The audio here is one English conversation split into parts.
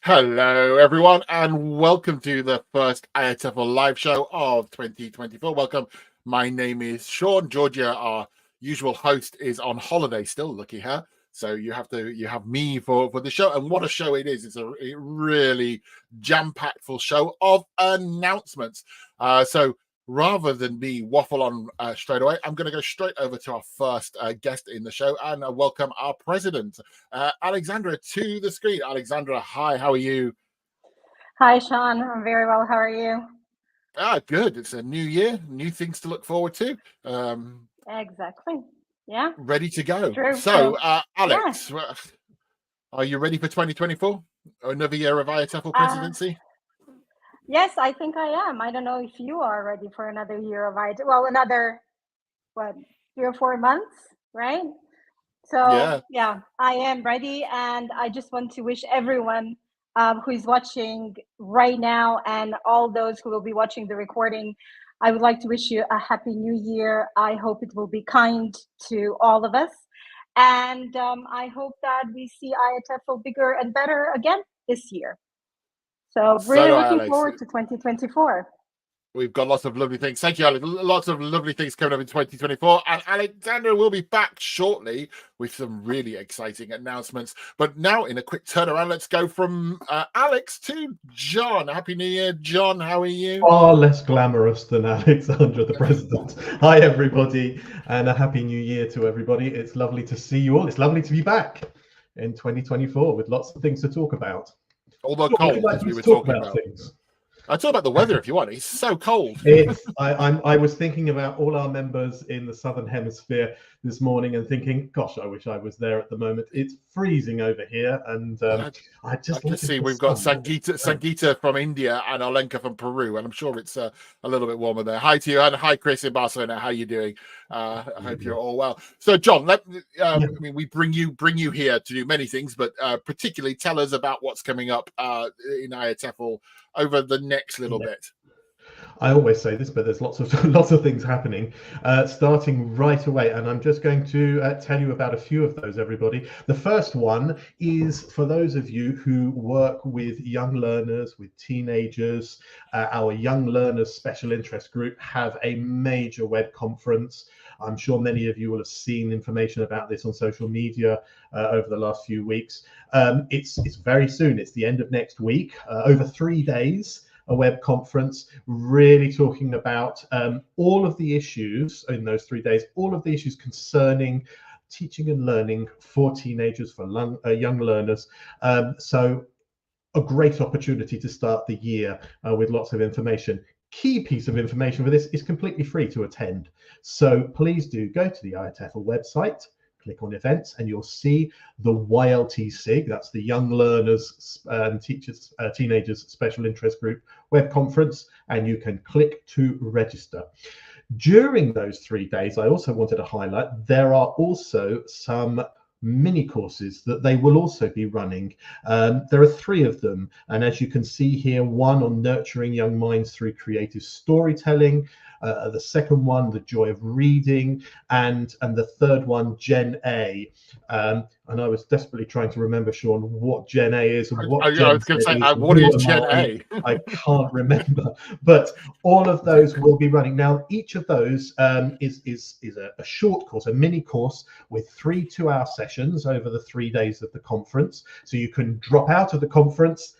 Hello, everyone, and welcome to the first IATEFL live show of 2024. Welcome. My name is Sean. Georgia, our usual host, is on holiday still. Looky her. So you have me for the show, and what a show it is! It's a really jam-packed full show of announcements. So rather than me waffle on straight away, I'm going to go straight over to our first guest in the show and welcome our president, Alexandra, to the screen. Alexandra, hi, how are you? Hi, Sean. I'm very well. How are you? Good. It's a new year, new things to look forward to. Exactly. Yeah. Ready to go. True. So, Yeah. Alex, are you ready for 2024? Another year of IATEFL presidency? Yes, I think I am. I don't know if you are ready for another year of IT. Well, another, 3 or 4 months, right? So, yeah, I am ready. And I just want to wish everyone who is watching right now and all those who will be watching the recording, I would like to wish you a happy new year. I hope it will be kind to all of us. And I hope that we see IATEFL bigger and better again this year. So really looking forward to 2024. We've got lots of lovely things. Thank you, Alex. Lots of lovely things coming up in 2024. And Alexandra will be back shortly with some really exciting announcements. But now, in a quick turnaround, let's go from Alex to John. Happy New Year, John. How are you? Far less glamorous than Alexandra, the president. Hi, everybody, and a happy new year to everybody. It's lovely to see you all. It's lovely to be back in 2024 with lots of things to talk about. Although cold, as we were talking about. Things. I'll talk about the weather if you want. It's so cold. I was thinking about all our members in the Southern Hemisphere this morning and thinking, gosh, I wish I was there at the moment. It's freezing over here. And I just see we've got Sangeeta from India and Olenka from Peru. And I'm sure it's a little bit warmer there. Hi to you. And hi, Chris in Barcelona. How are you doing? I hope you're all well. So, John, I mean, we bring you here to do many things, but particularly tell us about what's coming up in IATEFL over the next little bit. I always say this, but there's lots of things happening, starting right away, and I'm just going to tell you about a few of those, everybody. The first one is for those of you who work with young learners, with teenagers. Our Young Learners Special Interest Group have a major web conference. I'm sure many of you will have seen information about this on social media over the last few weeks. It's very soon. It's the end of next week, over 3 days. A web conference really talking about all of the issues in those 3 days, all of the issues concerning teaching and learning for teenagers, for young learners. So a great opportunity to start the year with lots of information. Key piece of information for this is completely free to attend. So please do go to the IATEFL website, click on events, and you'll see the YLTSIG, that's the Young Learners and Teenagers Special Interest Group web conference, and you can click to register. During those 3 days, I also wanted to highlight there are also some mini courses that they will also be running. There are 3 of them, and as you can see here, one on nurturing young minds through creative storytelling, the second one, the joy of reading, and the third one, Gen A. And I was desperately trying to remember, Sean, what Gen A is and what Gen I was going to say, what is Gen A? I can't remember, but all of those will be running. Now, each of those is a short course, a mini course with 3 2-hour sessions over the 3 days of the conference. So you can drop out of the conference,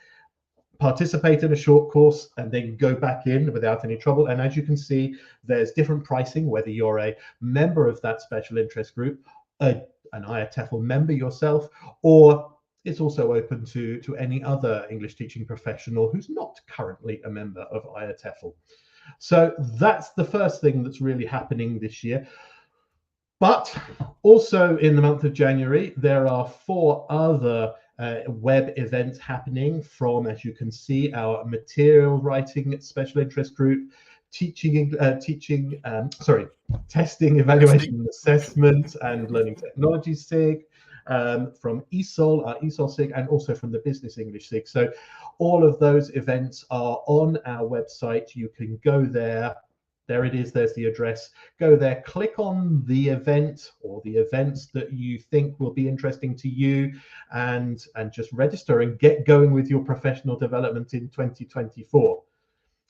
participate in a short course, and then go back in without any trouble. And as you can see, there's different pricing, whether you're a member of that special interest group, an IATEFL member yourself, or it's also open to any other English teaching professional who's not currently a member of IATEFL. So that's the first thing that's really happening this year. But also in the month of January, there are 4 other web events happening from, as you can see, our material writing special interest group, testing, evaluation and assessment, and learning technology SIG, from ESOL, our ESOL SIG, and also from the Business English SIG. So all of those events are on our website. You can go there, There it is. There's the address. Go there, click on the event or the events that you think will be interesting to you, and just register and get going with your professional development in 2024.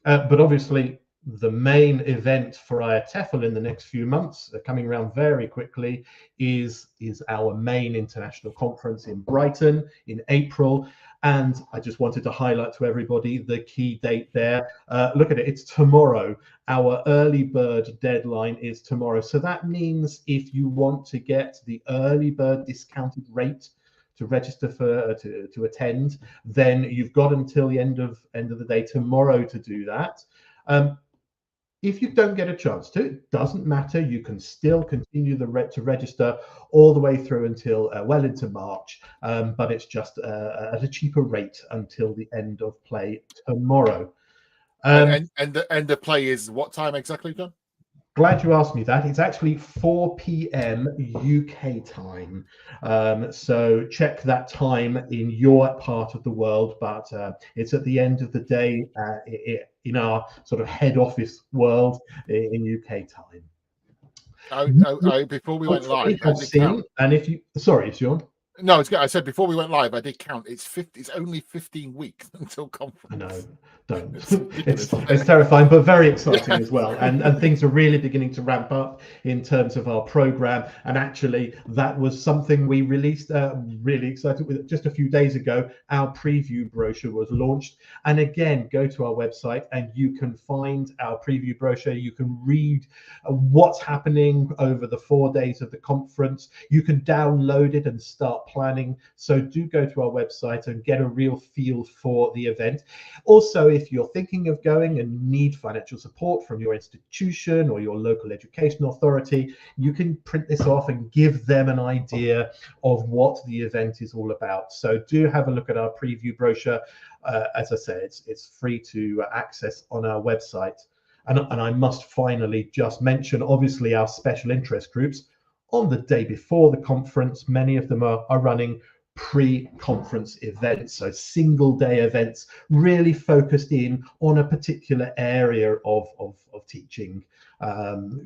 But obviously, the main event for IATEFL in the next few months, coming around very quickly, is our main international conference in Brighton in April. And I just wanted to highlight to everybody the key date there. Look at it, it's tomorrow. Our early bird deadline is tomorrow. So that means if you want to get the early bird discounted rate to register for to attend, then you've got until the end of the day tomorrow to do that. If you don't get a chance to, it doesn't matter. You can still continue to register all the way through until well into March, but it's just at a cheaper rate until the end of play tomorrow. And the end of play is what time exactly, John? Glad you asked me that. It's actually 4 p.m. UK time. So check that time in your part of the world, but it's at the end of the day in our sort of head office world in UK time. Before we went live, and if you, sorry, Sean. No, it's good. I said before we went live, I did count. It's only 15 weeks until conference. I know, don't. It's terrifying, but very exciting as well. And things are really beginning to ramp up in terms of our program. And actually, that was something we released. Really excited with just a few days ago. Our preview brochure was launched. And again, go to our website and you can find our preview brochure. You can read what's happening over the 4 days of the conference. You can download it and start planning. So do go to our website and get a real feel for the event. Also, if you're thinking of going and need financial support from your institution or your local education authority, you can print this off and give them an idea of what the event is all about. So do have a look at our preview brochure. As I said, it's free to access on our website. And I must finally just mention, obviously, our special interest groups. On the day before the conference, many of them are running pre-conference events, so single day events, really focused in on a particular area of teaching,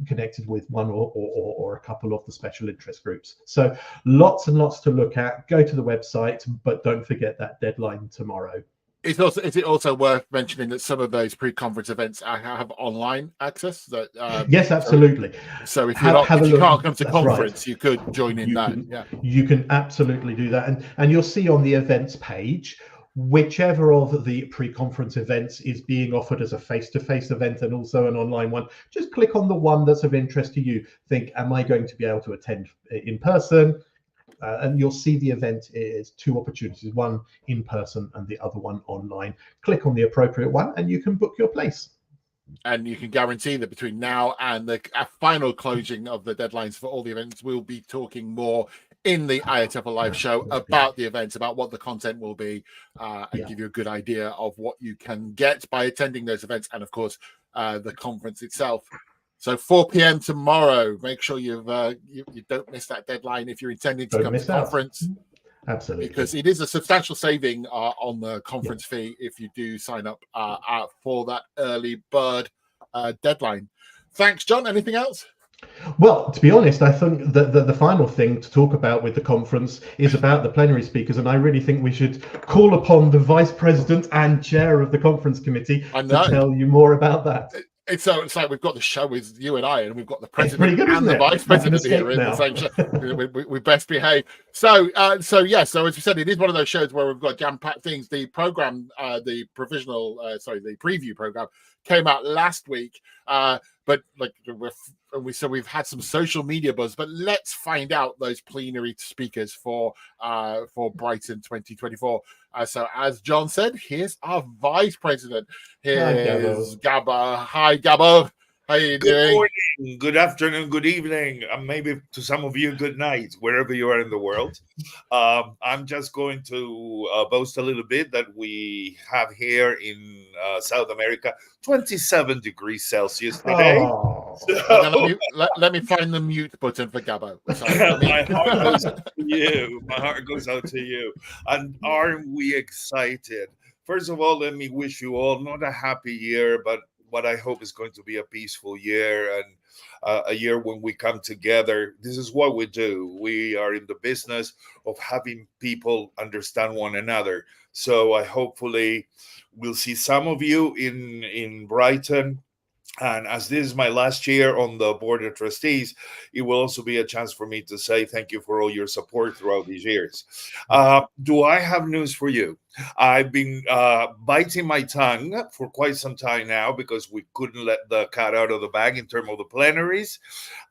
connected with one or a couple of the special interest groups. So lots and lots to look at. Go to the website, but don't forget that deadline tomorrow. Is it also worth mentioning that some of those pre-conference events have online access? That yes, absolutely. So if you can't come to conference, you could join in that. You can absolutely do that, and you'll see on the events page whichever of the pre-conference events is being offered as a face-to-face event and also an online one. Just click on the one that's of interest to you. Think, am I going to be able to attend in person? And you'll see the event is 2 opportunities, one in person and the other one online. Click on the appropriate one and you can book your place. And you can guarantee that between now and the final closing of the deadlines for all the events, we'll be talking more in the IATEFL live show about the events, about what the content will be, and give you a good idea of what you can get by attending those events, and of course the conference itself. So 4 p.m. tomorrow. Make sure you don't miss that deadline if you're intending to come to the conference. Absolutely, because it is a substantial saving on the conference fee if you do sign up for that early bird deadline. Thanks, John. Anything else? Well, to be honest, I think that the final thing to talk about with the conference is about the plenary speakers, and I really think we should call upon the Vice President and Chair of the Conference Committee to tell you more about that. It's like we've got the show with you and I, and we've got the president and the vice president here in the same show. We best behave. So as we said, it is one of those shows where we've got jam-packed things. The program, the preview program came out last week, but we've had some social media buzz. But let's find out those plenary speakers for Brighton 2024. So as John said, here's our vice president. Here's Gabbo. Hi, Gabbo. How are you doing? Good morning, good afternoon, good evening, and maybe to some of you, good night, wherever you are in the world. I'm just going to boast a little bit that we have here in South America 27 degrees Celsius today. Oh. So, let me find the mute button for Gabbo. my heart goes out to you. My heart goes out to you. And aren't we excited? First of all, let me wish you all not a happy year, but what I hope is going to be a peaceful year, and a year when we come together. This is what we do. We are in the business of having people understand one another. So I hopefully will see some of you in Brighton. And as this is my last year on the board of trustees, it will also be a chance for me to say thank you for all your support throughout these years. Do I have news for you? I've been biting my tongue for quite some time now because we couldn't let the cat out of the bag in terms of the plenaries.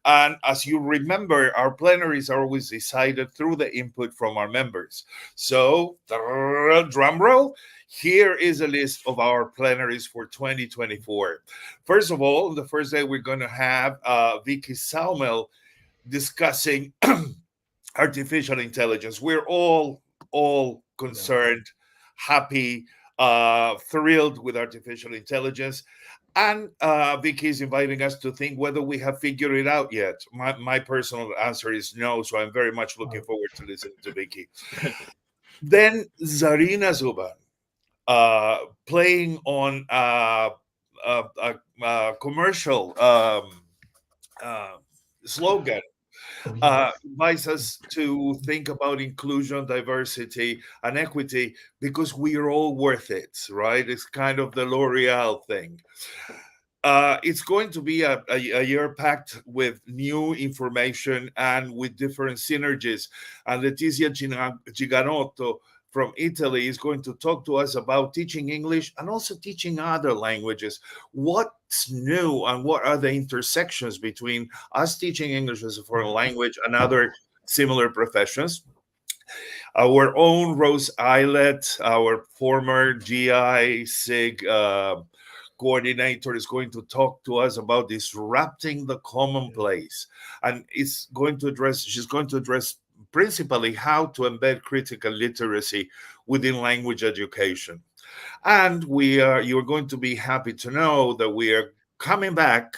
And as you remember, our plenaries are always decided through the input from our members. So, drum roll. Here is a list of our plenaries for 2024. First of all, the first day we're going to have Vicky Salmel discussing artificial intelligence. We're all concerned, happy, thrilled with artificial intelligence. And Vicky is inviting us to think whether we have figured it out yet. My personal answer is no, so I'm very much looking forward to listening to Vicky. Then Zarina Zuban. Playing on a commercial slogan, invites us to think about inclusion, diversity, and equity because we are all worth it, right? It's kind of the L'Oreal thing. It's going to be a year packed with new information and with different synergies. And Letizia Giganotto from Italy is going to talk to us about teaching English and also teaching other languages. What's new and what are the intersections between us teaching English as a foreign language and other similar professions? Our own Rose Eilert, our former GI SIG coordinator, is going to talk to us about disrupting the commonplace. And she's going to address principally how to embed critical literacy within language education. And you're going to be happy to know that we are coming back,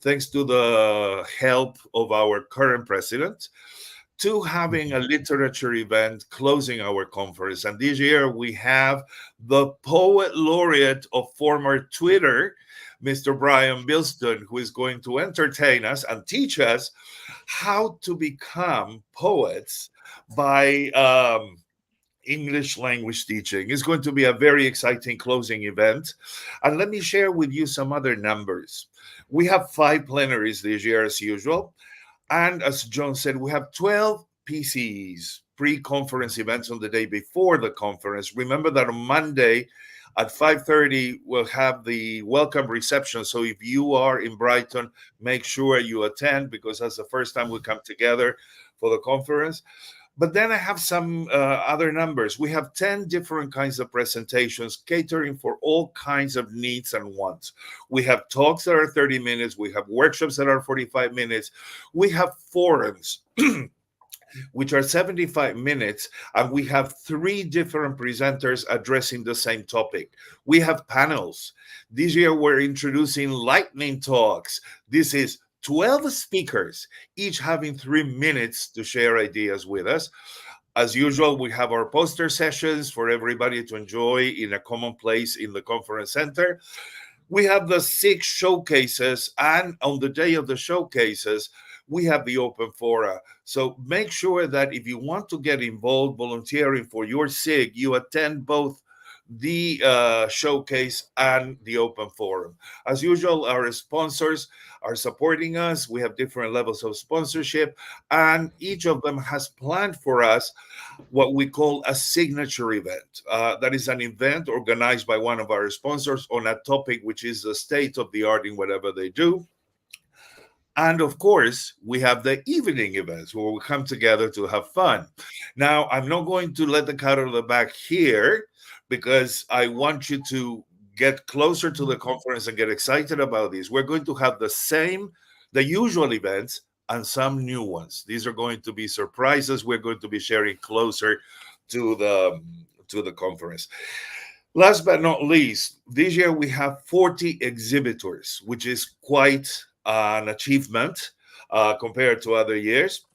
thanks to the help of our current president, to having a literature event closing our conference. And this year we have the poet laureate of former Twitter, Mr. Brian Bilston, who is going to entertain us and teach us how to become poets by English language teaching. It's going to be a very exciting closing event. And let me share with you some other numbers. We have 5 plenaries this year as usual. And as John said, we have 12 PCEs, pre-conference events on the day before the conference. Remember that on Monday at 5:30, we'll have the welcome reception. So if you are in Brighton, make sure you attend because that's the first time we come together for the conference. But then I have some other numbers. We have 10 different kinds of presentations catering for all kinds of needs and wants. We have talks that are 30 minutes. We have workshops that are 45 minutes. We have forums, which are 75 minutes. And we have 3 different presenters addressing the same topic. We have panels. This year, we're introducing lightning talks. This is 12 speakers, each having 3 minutes to share ideas with us. As usual, we have our poster sessions for everybody to enjoy in a common place in the conference center. We have the 6 showcases, and on the day of the showcases, we have the open fora. So make sure that if you want to get involved volunteering for your SIG, you attend both the showcase and the open forum. As usual, our sponsors are supporting us. We have different levels of sponsorship, and each of them has planned for us what we call a signature event. That is an event organized by one of our sponsors on a topic which is the state of the art in whatever they do. And of course, we have the evening events where we come together to have fun. Now, I'm not going to let the cat out of the bag here because I want you to get closer to the conference and get excited about this. We're going to have the usual events and some new ones. These are going to be surprises. We're going to be sharing closer to the conference. Last but not least, this year we have 40 exhibitors, which is quite an achievement compared to other years.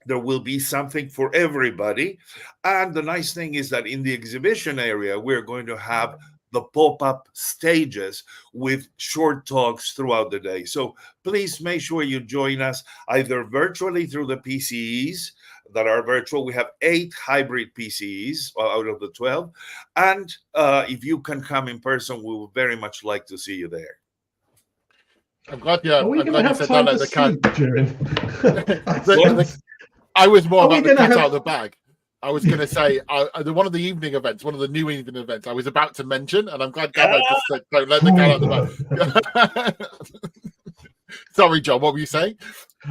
There will be something for everybody. And the nice thing is that in the exhibition area, we're going to have the pop-up stages with short talks throughout the day. So please make sure you join us either virtually through the PCEs that are virtual. We have 8 hybrid PCEs out of the 12. And if you can come in person, we would very much like to see you there. I'm glad you. Are we going to have time to sleep during? I was more about the cat out of the bag. I was going to say one of the evening events, one of the new evening events I was about to mention, and I'm glad Gabbo just said, don't let the cat out of the bag. Sorry, John, what were you saying?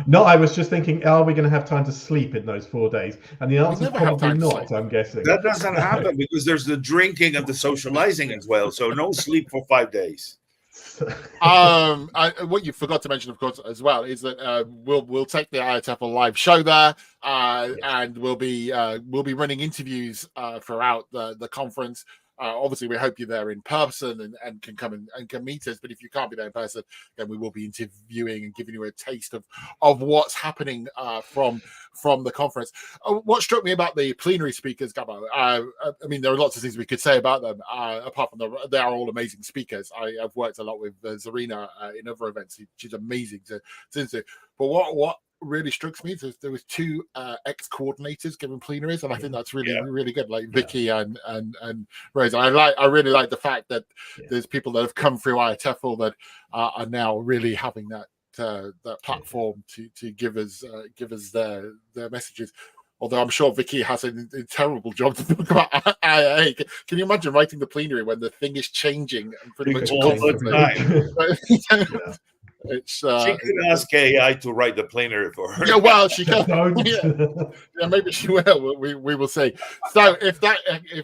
No, I was just thinking, are we going to have time to sleep in those 4 days? And the answer is probably not, I'm guessing. That doesn't happen because there's the drinking and the socializing as well. So no sleep for 5 days. What you forgot to mention, of course, as well, is that we'll take the IATEFL live show there, and we'll be running interviews throughout the conference. Obviously, we hope you're there in person and can come and can meet us. But if you can't be there in person, then we will be interviewing and giving you a taste of what's happening from the conference. What struck me about the plenary speakers, Gabbo, I mean, there are lots of things we could say about them. Apart from they are all amazing speakers. I've worked a lot with Zarina in other events. She's amazing to listen to. But what really struck me is there was 2 ex-coordinators giving plenaries, and I think that's really good, like Vicky and Rose. I really like the fact that there's people that have come through IATEFL that are now really having that platform to give us their messages. Although I'm sure Vicky has a terrible job to talk about IA. Can you imagine writing the plenary when the thing is changing and pretty much all the time? She could ask AI to write the plenary for her. Yeah, well, she can. Yeah, maybe she will. We will see. So, if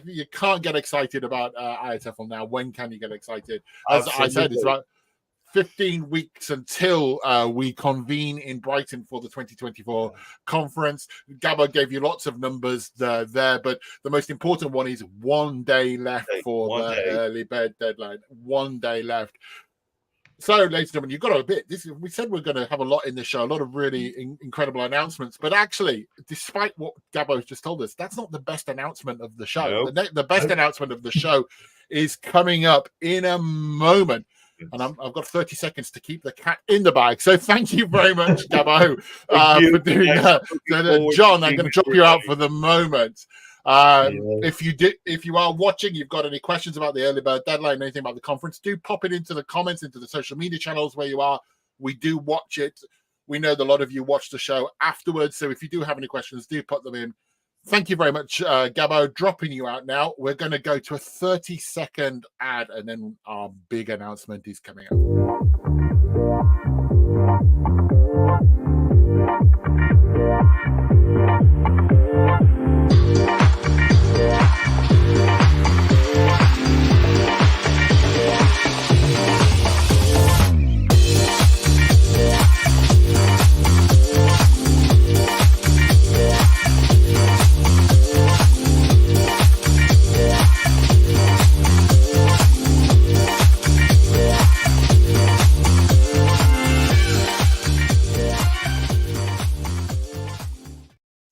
you can't get excited about IATEFL now, when can you get excited? As I said, it's about 15 weeks until we convene in Brighton for the 2024 conference. Gabbo gave you lots of numbers there, but the most important one is 1 day left for the early bird deadline. 1 day left. So, ladies and gentlemen, you've got to admit, we said we're going to have a lot in the show, a lot of really incredible announcements. But actually, despite what Gabbo's just told us, that's not the best announcement of the show. Nope. The best announcement of the show is coming up in a moment. And I've got 30 seconds to keep the cat in the bag. So thank you very much, Gabbo, for doing that. John, I'm going to drop you out for the moment. If you are watching, you've got any questions about the early bird deadline, anything about the conference, do pop it into the comments, into the social media channels where you are. We do watch it. We know that a lot of you watch the show afterwards. So if you do have any questions, do put them in. Thank you very much, Gabbo. Dropping you out now. We're going to go to a 30-second ad, and then our big announcement is coming up.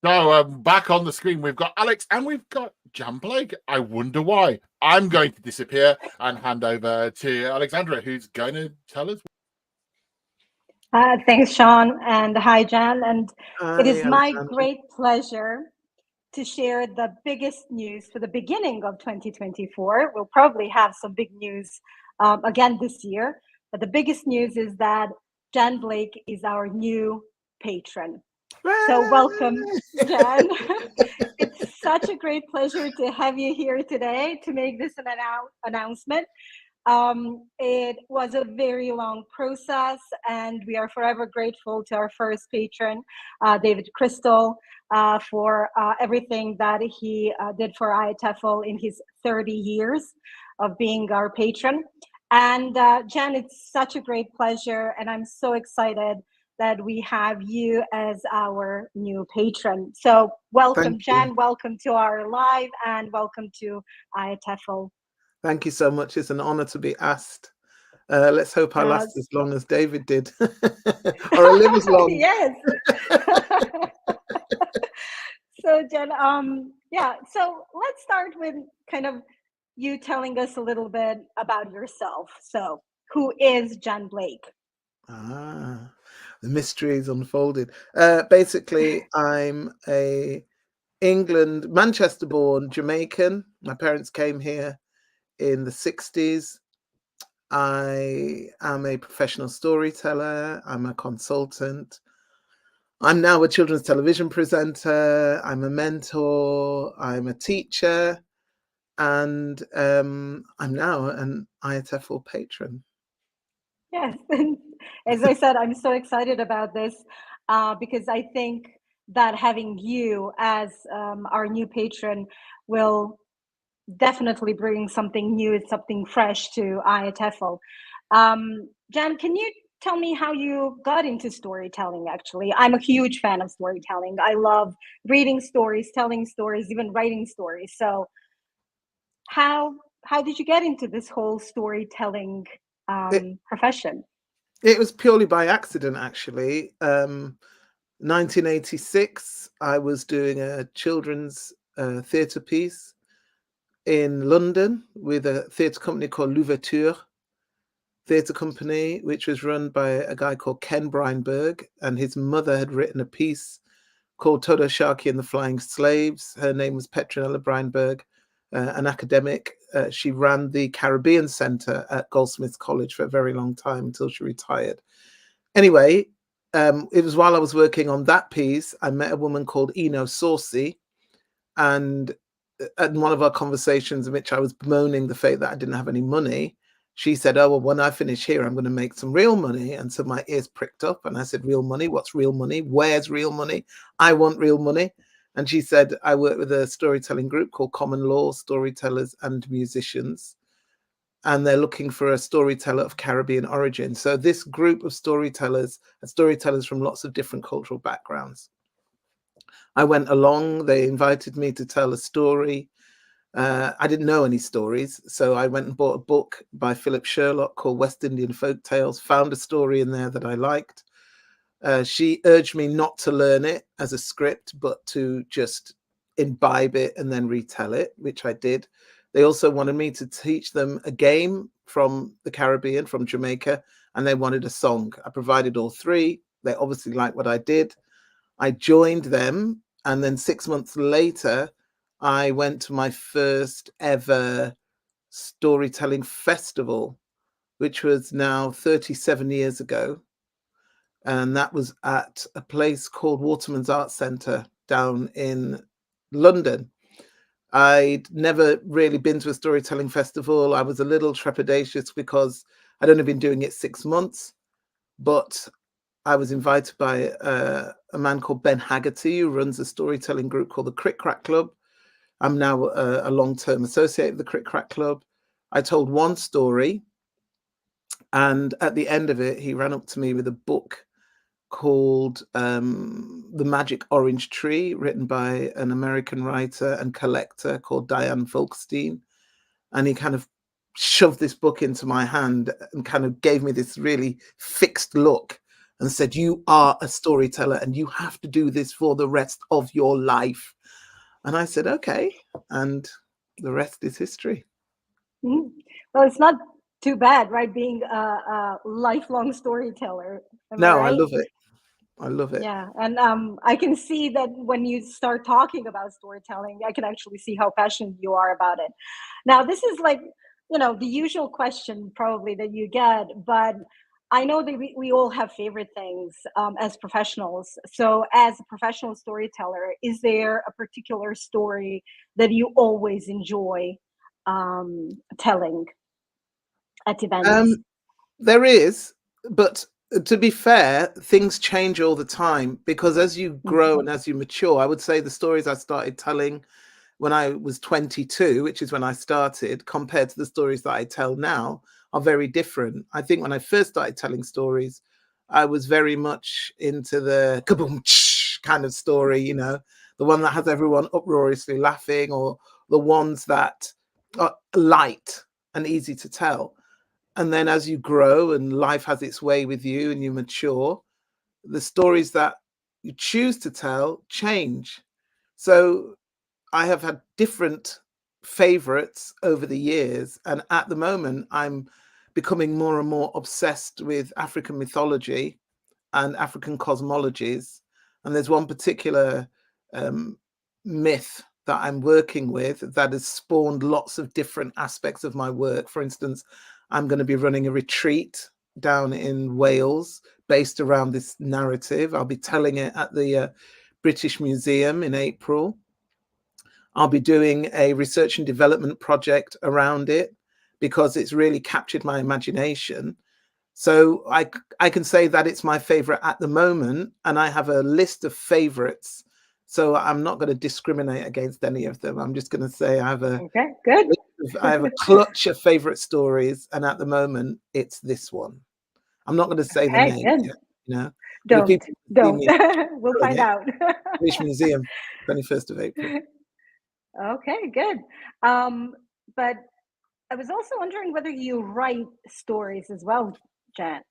So back on the screen, we've got Alex and we've got Jan Blake. I wonder why. I'm going to disappear and hand over to Alexandra, who's going to tell us. Thanks, Sean, and hi, Jan. And it is my great pleasure to share the biggest news for the beginning of 2024. We'll probably have some big news again this year, but the biggest news is that Jan Blake is our new patron. So welcome, Jan. It's such a great pleasure to have you here today to make this an announcement. It was a very long process, and we are forever grateful to our first patron, David Crystal, for everything that he did for IATEFL in his 30 years of being our patron. And Jan, it's such a great pleasure, and I'm so excited that we have you as our new patron. So welcome, Jan, welcome to our live, and welcome to IATEFL. Thank you so much. It's an honor to be asked. Let's hope I last as long as David did, or I live as long. Yes. So Jen, so let's start with kind of you telling us a little bit about yourself. So, who is Jan Blake? The mystery is unfolded. Basically, I'm a Manchester-born Jamaican. My parents came here in the 60s. I am a professional storyteller. I'm a consultant. I'm now a children's television presenter. I'm a mentor. I'm a teacher. And I'm now an IATEFL patron. Yes. As I said, I'm so excited about this because I think that having you as our new patron will definitely bring something new, something fresh to IATEFL. Jan, can you tell me how you got into storytelling? Actually, I'm a huge fan of storytelling. I love reading stories, telling stories, even writing stories. So how did you get into this whole storytelling profession? It was purely by accident, actually. 1986, I was doing a children's theatre piece in London with a theatre company called L'Ouverture Theatre Company, which was run by a guy called Ken Breinberg, and his mother had written a piece called Todo Sharkey and the Flying Slaves. Her name was Petronella Breinberg, an academic. She ran the Caribbean Centre at Goldsmiths College for a very long time until she retired. Anyway, it was while I was working on that piece, I met a woman called Eno Saucy, and at one of our conversations in which I was bemoaning the fact that I didn't have any money, she said, oh, well, when I finish here, I'm going to make some real money. And so my ears pricked up and I said, real money? What's real money? Where's real money? I want real money. And she said, I work with a storytelling group called Common Law Storytellers and Musicians. And they're looking for a storyteller of Caribbean origin. So this group of storytellers are storytellers from lots of different cultural backgrounds. I went along, they invited me to tell a story. I didn't know any stories, so I went and bought a book by Philip Sherlock called West Indian Folk Tales, found a story in there that I liked. She urged me not to learn it as a script, but to just imbibe it and then retell it, which I did. They also wanted me to teach them a game from the Caribbean, from Jamaica, and they wanted a song. I provided all three. They obviously liked what I did. I joined them, and then 6 months later, I went to my first ever storytelling festival, which was now 37 years ago. And that was at a place called Waterman's Art Centre down in London. I'd never really been to a storytelling festival. I was a little trepidatious because I'd only been doing it 6 months, but I was invited by a man called Ben Haggerty, who runs a storytelling group called the Crick Crack Club. I'm now a long-term associate with the Crick Crack Club. I told one story, and at the end of it, he ran up to me with a book called The Magic Orange Tree, written by an American writer and collector called Diane Volkstein. And he kind of shoved this book into my hand and kind of gave me this really fixed look and said, you are a storyteller and you have to do this for the rest of your life. And I said, okay. And the rest is history. Mm-hmm. Well, it's not too bad, right? Being a lifelong storyteller. No, right? I love it. I love it. Yeah. And I can see that when you start talking about storytelling, I can actually see how passionate you are about it. Now, this is like, the usual question probably that you get, but I know that we all have favorite things as professionals. So as a professional storyteller, is there a particular story that you always enjoy telling at events? There is, but to be fair, things change all the time because as you grow and as you mature, I would say the stories I started telling when I was 22, which is when I started, compared to the stories that I tell now, are very different. I think when I first started telling stories, I was very much into the kaboom kind of story, the one that has everyone uproariously laughing, or the ones that are light and easy to tell. And then as you grow and life has its way with you and you mature, the stories that you choose to tell change. So I have had different favorites over the years. And at the moment, I'm becoming more and more obsessed with African mythology and African cosmologies. And there's one particular myth that I'm working with that has spawned lots of different aspects of my work. For instance, I'm going to be running a retreat down in Wales based around this narrative. I'll be telling it at the British Museum in April. I'll be doing a research and development project around it because it's really captured my imagination. So I can say that it's my favorite at the moment, and I have a list of favorites. So I'm not going to discriminate against any of them. I'm just going to say I have a clutch of favorite stories, and at the moment it's this one. I'm not going to say the name yet, you know. Don't. We'll find out. British Museum, 21st of April. Okay, good. But I was also wondering whether you write stories as well, Jan.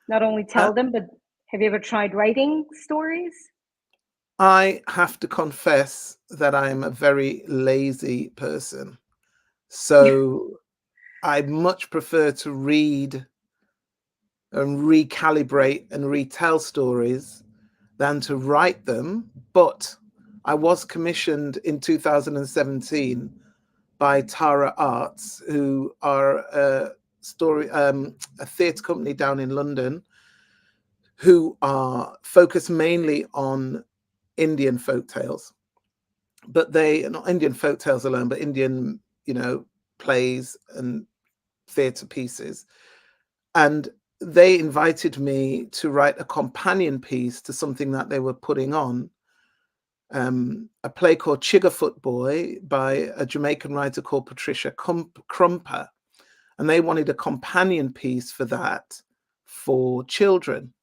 Not only tell them, but have you ever tried writing stories? I have to confess that I'm a very lazy person. So I much prefer to read and recalibrate and retell stories than to write them. But I was commissioned in 2017 by Tara Arts, who are a theatre company down in London, who are focused mainly on Indian folk tales. But they not Indian folk tales alone, but Indian, plays and theatre pieces. And they invited me to write a companion piece to something that they were putting on, a play called Chiggerfoot Boy by a Jamaican writer called Patricia Crumper. And they wanted a companion piece for that for children.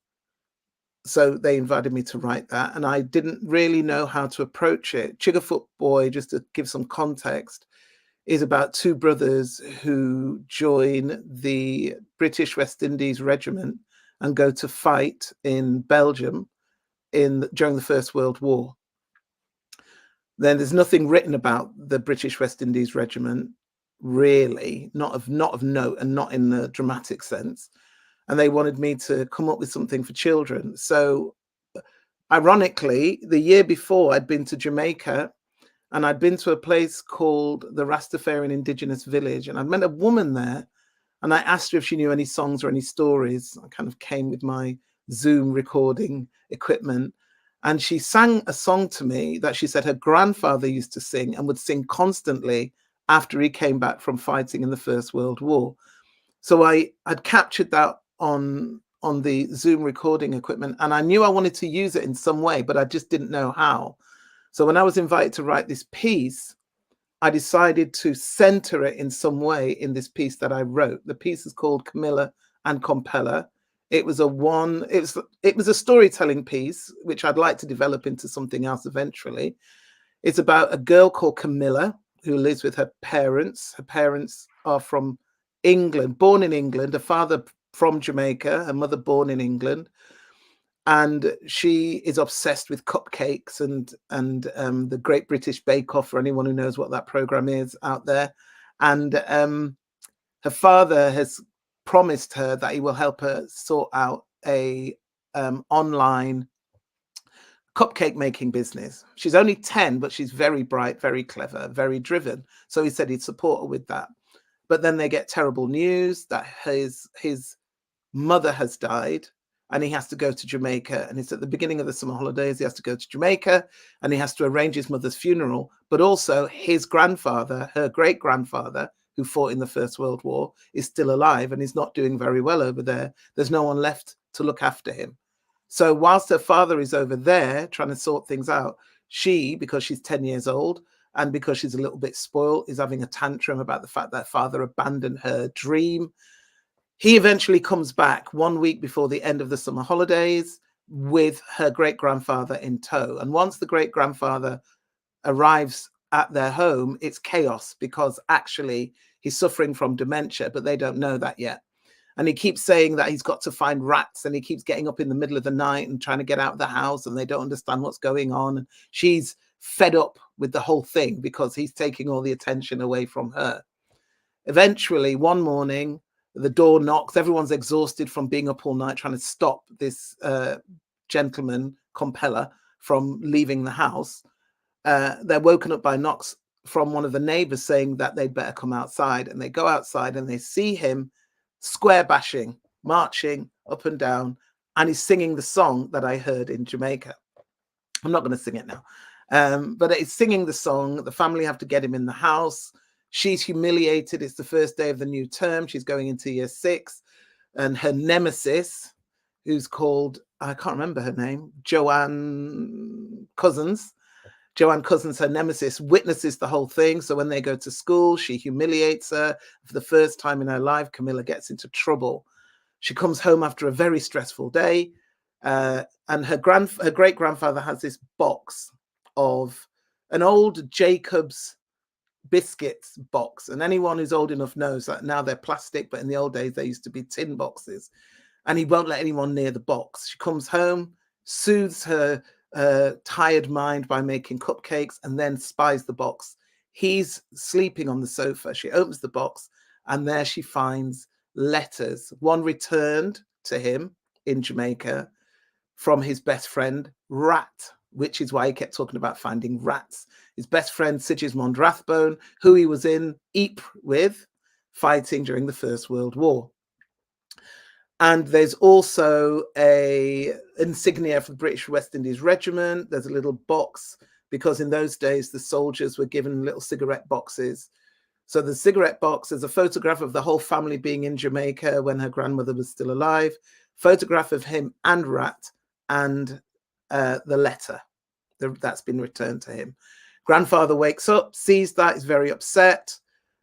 So they invited me to write that, and I didn't really know how to approach it. Chiggerfoot Boy, just to give some context, is about two brothers who join the British West Indies Regiment and go to fight in Belgium during the First World War. Then there's nothing written about the British West Indies Regiment, really, not of note and not in the dramatic sense. And they wanted me to come up with something for children. So ironically, the year before I'd been to Jamaica, and I'd been to a place called the Rastafarian Indigenous Village, and I'd met a woman there, and I asked her if she knew any songs or any stories. I kind of came with my Zoom recording equipment, and she sang a song to me that she said her grandfather used to sing and would sing constantly after he came back from fighting in the First World War. So I'd captured that on the Zoom recording equipment, and I knew I wanted to use it in some way, but I just didn't know how. So when I was invited to write this piece, I decided to center it in some way in this piece that I wrote. The piece is called Camilla and Compeller. It was a storytelling piece, which I'd like to develop into something else eventually. It's about a girl called Camilla who lives with her parents. Her parents are from England, born in England, a father from Jamaica, a mother born in England. And she is obsessed with cupcakes and the Great British Bake Off, for anyone who knows what that program is out there. And her father has promised her that he will help her sort out a online cupcake making business. She's only 10, but she's very bright, very clever, very driven. So he said he'd support her with that. But then they get terrible news that his mother has died, and he has to go to Jamaica. And it's at the beginning of the summer holidays. He has to go to Jamaica, and he has to arrange his mother's funeral. But also his grandfather, her great grandfather, who fought in the First World War, is still alive, and he's not doing very well over there. There's no one left to look after him. So whilst her father is over there trying to sort things out, she, because she's 10 years old and because she's a little bit spoiled, is having a tantrum about the fact that her father abandoned her dream. He eventually comes back 1 week before the end of the summer holidays with her great-grandfather in tow. And once the great-grandfather arrives at their home, it's chaos because actually he's suffering from dementia, but they don't know that yet. And he keeps saying that he's got to find rats, and he keeps getting up in the middle of the night and trying to get out of the house, and they don't understand what's going on. And she's fed up with the whole thing because he's taking all the attention away from her. Eventually, one morning, the door knocks. Everyone's exhausted from being up all night trying to stop this gentleman, Compeller, from leaving the house. They're woken up by knocks from one of the neighbors saying that they'd better come outside. And they go outside and they see him square bashing, marching up and down, and he's singing the song that I heard in Jamaica. I'm not going to sing it now, but it's singing the song. The family have to get him in the house. She's humiliated. It's the first day of the new term. She's going into year 6, and her nemesis, who's called, I can't remember her name, Joanne Cousins, her nemesis, witnesses the whole thing. So when they go to school, she humiliates her. For the first time in her life, Camilla gets into trouble. She comes home after a very stressful day, and her great-grandfather has this box of an old Jacob's biscuits box. And anyone who's old enough knows that now they're plastic, but in the old days, they used to be tin boxes. And he won't let anyone near the box. She comes home, soothes her tired mind by making cupcakes, and then spies the box. He's sleeping on the sofa. She opens the box, and there she finds letters, one returned to him in Jamaica from his best friend, Rat, which is why he kept talking about finding rats. His best friend, Sigismund Rathbone, who he was in Ypres with, fighting during the First World War. And there's also a insignia for the British West Indies Regiment. There's a little box, because in those days, the soldiers were given little cigarette boxes. So the cigarette box is a photograph of the whole family being in Jamaica when her grandmother was still alive, photograph of him and Rat, and the letter that's been returned to him. Grandfather wakes up, sees that, is very upset.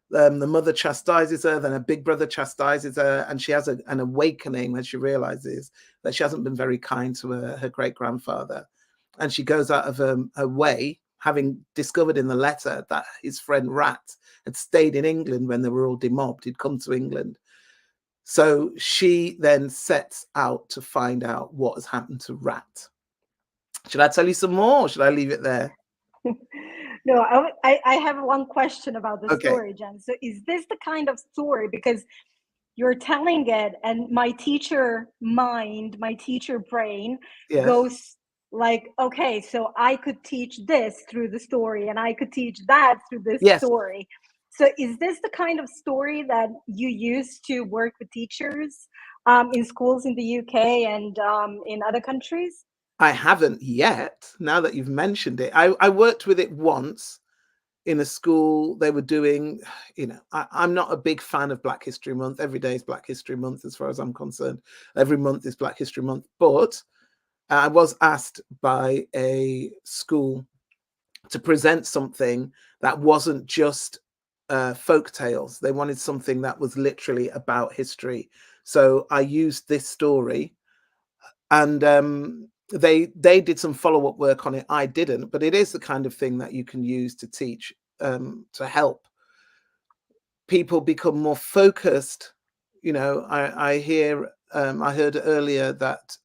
The mother chastises her, then her big brother chastises her, and she has an awakening when she realizes that she hasn't been very kind to her great-grandfather. And she goes out of her way, having discovered in the letter that his friend Rat had stayed in England when they were all demobbed. He'd come to England. So she then sets out to find out what has happened to Rat. Should I tell you some more, or should I leave it there? No, I have one question about the story, Jen. So is this the kind of story, because you're telling it and my teacher mind, my teacher brain goes like, okay, so I could teach this through the story and I could teach that through this story. So is this the kind of story that you use to work with teachers in schools in the UK and in other countries? I haven't yet. Now that you've mentioned it, I worked with it once in a school. They were doing, I'm not a big fan of Black History Month. Every day is Black History Month as far as I'm concerned. Every month is Black History Month. But I was asked by a school to present something that wasn't just folk tales. They wanted something that was literally about history. So I used this story, and they did some follow-up work on it. I didn't, but it is the kind of thing that you can use to teach, to help people become more focused. I heard earlier that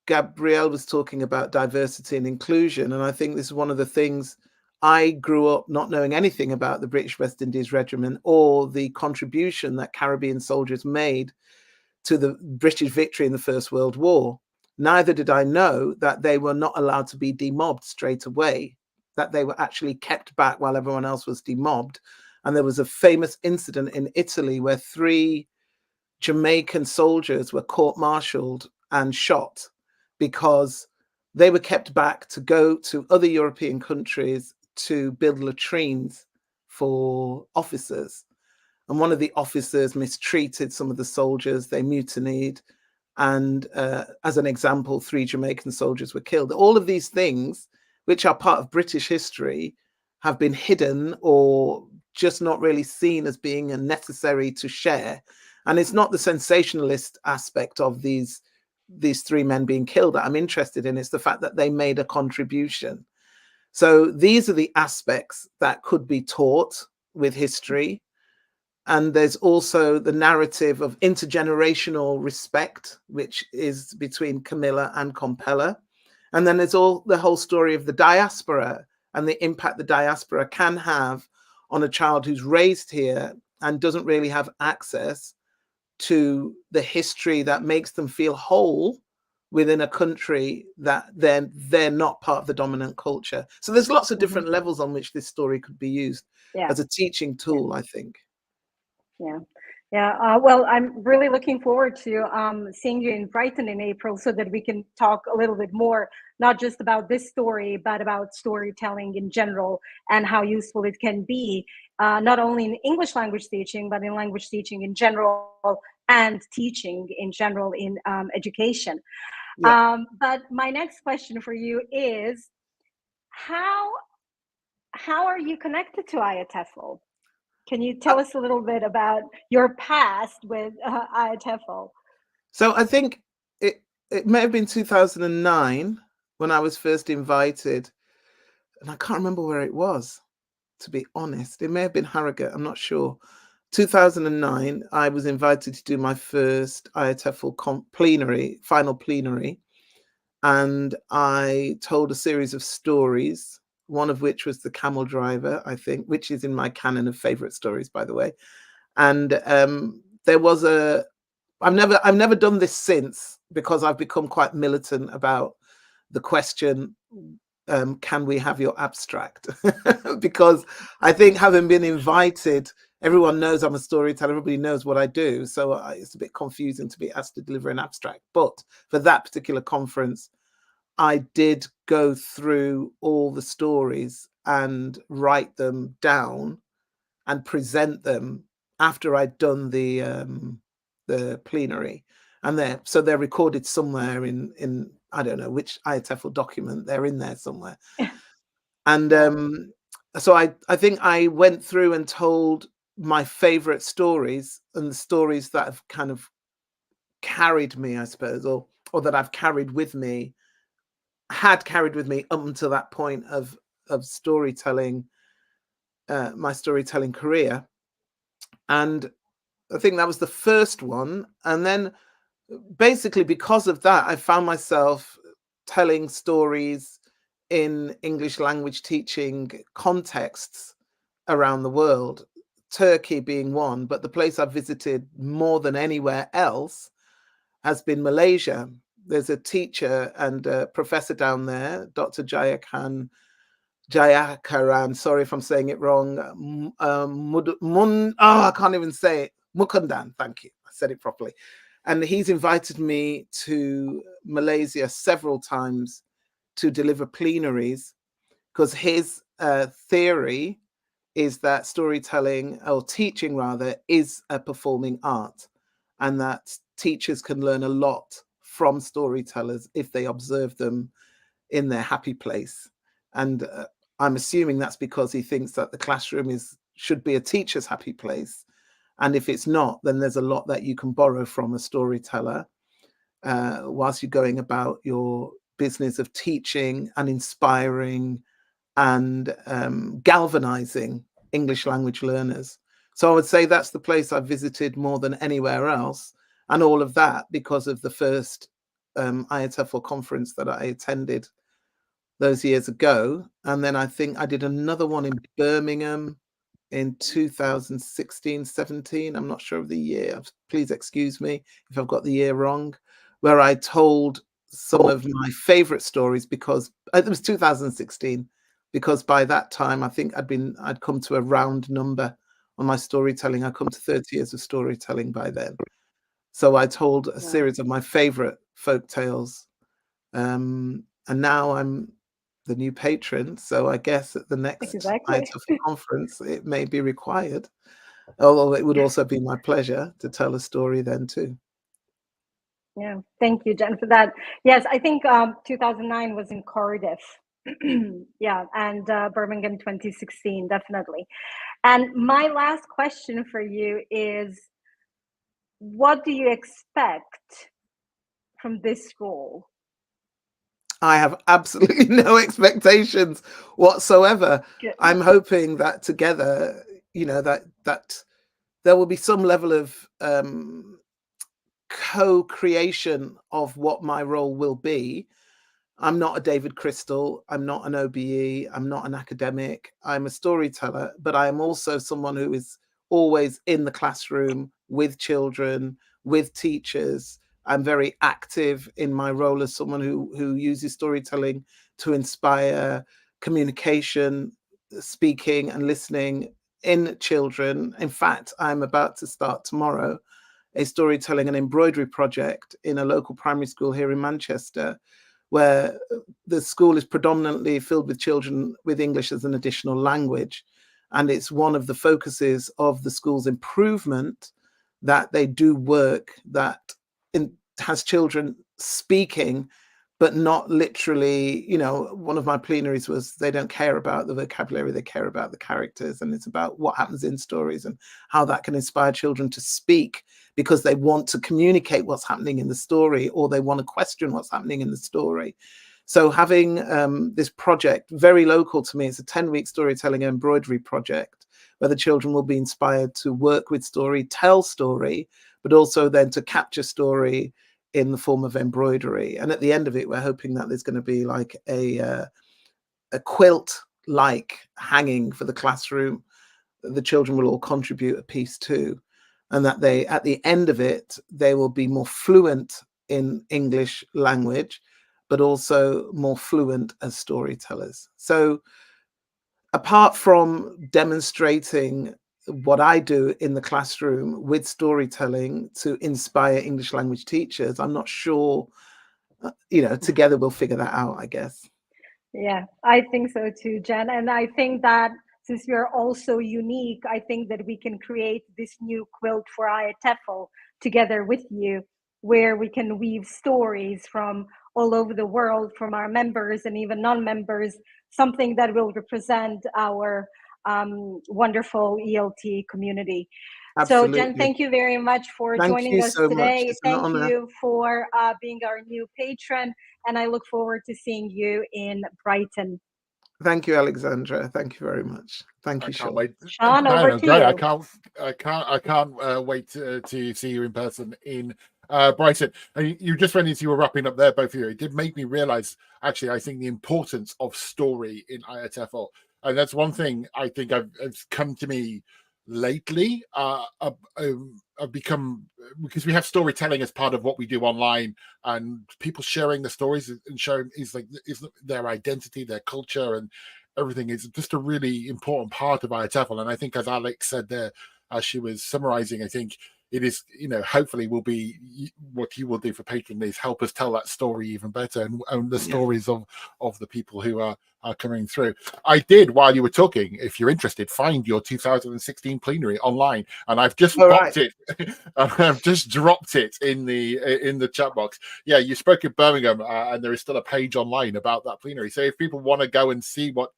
Gabrielle was talking about diversity and inclusion, and I think this is one of the things. I grew up not knowing anything about the British West Indies Regiment or the contribution that Caribbean soldiers made to the British victory in the First World War. Neither did I know that they were not allowed to be demobbed straight away, that they were actually kept back while everyone else was demobbed. And there was a famous incident in Italy where 3 Jamaican soldiers were court-martialed and shot because they were kept back to go to other European countries to build latrines for officers. And one of the officers mistreated some of the soldiers. They mutinied. And as an example, 3 Jamaican soldiers were killed. All of these things, which are part of British history, have been hidden or just not really seen as being necessary to share. And it's not the sensationalist aspect of these 3 men being killed that I'm interested in. It's the fact that they made a contribution. So these are the aspects that could be taught with history. And there's also the narrative of intergenerational respect, which is between Camilla and Compeller. And then there's the whole story of the diaspora and the impact the diaspora can have on a child who's raised here and doesn't really have access to the history that makes them feel whole within a country that then they're not part of the dominant culture. So there's lots of different levels on which this story could be used as a teaching tool, I think. Well, I'm really looking forward to seeing you in Brighton in April so that we can talk a little bit more, not just about this story, but about storytelling in general and how useful it can be, not only in English language teaching, but in language teaching in general and teaching in general in education. But my next question for you is, how are you connected to IATEFL? Can you tell us a little bit about your past with IATEFL? So I think it may have been 2009 when I was first invited, and I can't remember where it was, to be honest. It may have been Harrogate, I'm not sure. 2009, I was invited to do my first IATEFL final plenary, and I told a series of stories, one of which was The Camel Driver, I think, which is in my canon of favorite stories, by the way. And there was I've never done this since, because I've become quite militant about the question, can we have your abstract? Because I think, having been invited, everyone knows I'm a storyteller, everybody knows what I do. So it's a bit confusing to be asked to deliver an abstract. But for that particular conference, I did go through all the stories and write them down and present them after I'd done the plenary. And they're recorded somewhere in I don't know which IATEFL document. They're in there somewhere. And so I think I went through and told my favorite stories, and the stories that have kind of carried me, I suppose, or that I've carried with me, up until that point of storytelling, my storytelling career. And I think that was the first one. And then basically because of that, I found myself telling stories in English language teaching contexts around the world, Turkey being one, but the place I've visited more than anywhere else has been Malaysia. There's a teacher and a professor down there, Dr. Jayakaran, sorry if I'm saying it wrong. I can't even say it. Mukundan, thank you. I said it properly. And he's invited me to Malaysia several times to deliver plenaries, because his theory is that storytelling, or teaching rather, is a performing art, and that teachers can learn a lot from storytellers if they observe them in their happy place. And I'm assuming that's because he thinks that the classroom should be a teacher's happy place. And if it's not, then there's a lot that you can borrow from a storyteller whilst you're going about your business of teaching and inspiring and galvanizing English language learners. So I would say that's the place I've visited more than anywhere else. And all of that because of the first IATEFL conference that I attended those years ago. And then I think I did another one in Birmingham in 2016, 17. I'm not sure of the year. Please excuse me if I've got the year wrong, where I told some of my favorite stories, because it was 2016, because by that time I think I'd come to a round number on my storytelling. I come to 30 years of storytelling by then. So I told a series of my favorite folk tales. And now I'm the new patron, so I guess at the next IATEFL conference it may be required, although it would also be my pleasure to tell a story then too. Yeah, thank you, Jen, for that. Yes, I think 2009 was in Cardiff. Yeah, and Birmingham 2016, definitely. And my last question for you is, what do you expect from this role? I have absolutely no expectations whatsoever. Good. I'm hoping that together, that there will be some level of co-creation of what my role will be. I'm not a David Crystal. I'm not an OBE. I'm not an academic. I'm a storyteller, but I am also someone who is always in the classroom with children, with teachers. I'm very active in my role as someone who uses storytelling to inspire communication, speaking and listening in children. In fact, I'm about to start tomorrow a storytelling and embroidery project in a local primary school here in Manchester, where the school is predominantly filled with children with English as an additional language. And it's one of the focuses of the school's improvement that they do work that has children speaking, but not literally, you know, one of my plenaries was they don't care about the vocabulary, they care about the characters. And it's about what happens in stories and how that can inspire children to speak because they want to communicate what's happening in the story, or they want to question what's happening in the story. So having this project, very local to me, it's a 10-week storytelling and embroidery project where the children will be inspired to work with story, tell story, but also then to capture story in the form of embroidery. And at the end of it, we're hoping that there's going to be like a quilt-like hanging for the classroom. The children will all contribute a piece to, and that they, at the end of it, they will be more fluent in English language, but also more fluent as storytellers. So apart from demonstrating what I do in the classroom with storytelling to inspire English language teachers, I'm not sure, you know, together we'll figure that out, I guess. Yeah, I think so too, Jen. And I think that since we are all so unique, I think that we can create this new quilt for IATEFL together with you, where we can weave stories from all over the world, from our members and even non-members, something that will represent our wonderful ELT community. Absolutely. So Jen, thank you very much for joining us so today. Much. Thank you for being our new patron, and I look forward to seeing you in Brighton. Thank you, Alexandra. Thank you very much. Thank you, Sean. Wait. Sean, over to you. I can't wait to see you in person in Brighton. And you just went into, you were wrapping up there, both of you. It did make me realize, actually, I think the importance of story in IATEFL. And that's one thing I think it's come to me lately. I've become, because we have storytelling as part of what we do online, and people sharing the stories and showing is their identity, their culture, and everything is just a really important part of IATEFL. And I think, as Alex said there, as she was summarizing, I think it is, you know, hopefully will be what you will do for Patreon is help us tell that story even better, and own the stories of the people who are coming through. I did, while you were talking, if you're interested, find your 2016 plenary online, and I've just popped it. I've just dropped it in the chat box. Yeah, you spoke in Birmingham, and there is still a page online about that plenary. So if people want to go and see what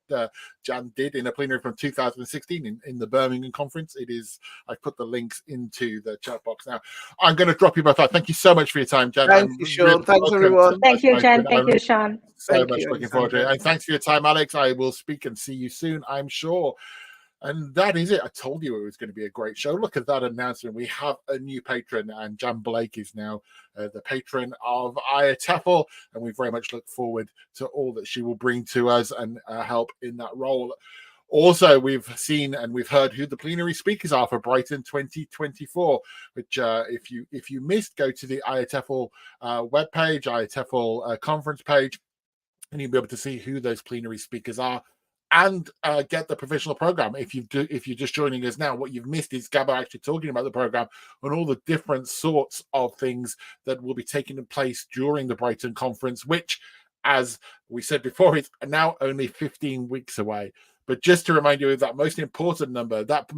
Jan did in a plenary from 2016 in the Birmingham conference, it is. I've put the links into the chat box now. I'm going to drop you both out. Thank you so much for your time, Jan. Thank you, Sean. Thanks, everyone. Thank you, Jen. Thank you, Sean. So much looking forward to it. And thanks for your time, Alex. I will speak and see you soon, I'm sure. And that is it. I told you it was going to be a great show. Look at that announcement. We have a new patron, and Jan Blake is now the patron of IATEFL, and we very much look forward to all that she will bring to us and help in that role. Also, we've seen and we've heard who the plenary speakers are for Brighton 2024, which if you missed, go to the IATEFL webpage, IATEFL conference page, and you'll be able to see who those plenary speakers are, and get the provisional program. If you're just joining us now, what you've missed is Gabba actually talking about the program and all the different sorts of things that will be taking place during the Brighton conference, which, as we said before, is now only 15 weeks away. But just to remind you of that most important number, that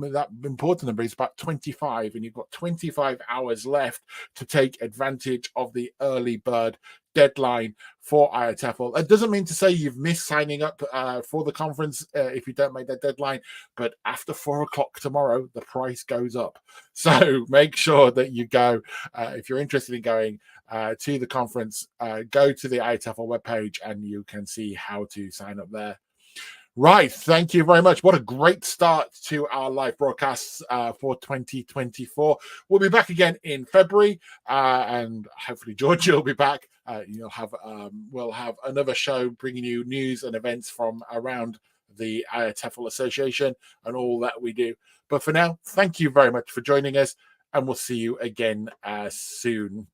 important number is about 25, and you've got 25 hours left to take advantage of the early bird deadline for IATEFL. It doesn't mean to say you've missed signing up for the conference if you don't make that deadline, but after 4 o'clock tomorrow, the price goes up. So make sure that you go. If you're interested in going to the conference, go to the IATEFL webpage and you can see how to sign up there. Right. Thank you very much. What a great start to our live broadcasts for 2024. We'll be back again in February, and hopefully Georgia will be back. We'll have another show bringing you news and events from around the IATEFL Association and all that we do. But for now, thank you very much for joining us, and we'll see you again soon.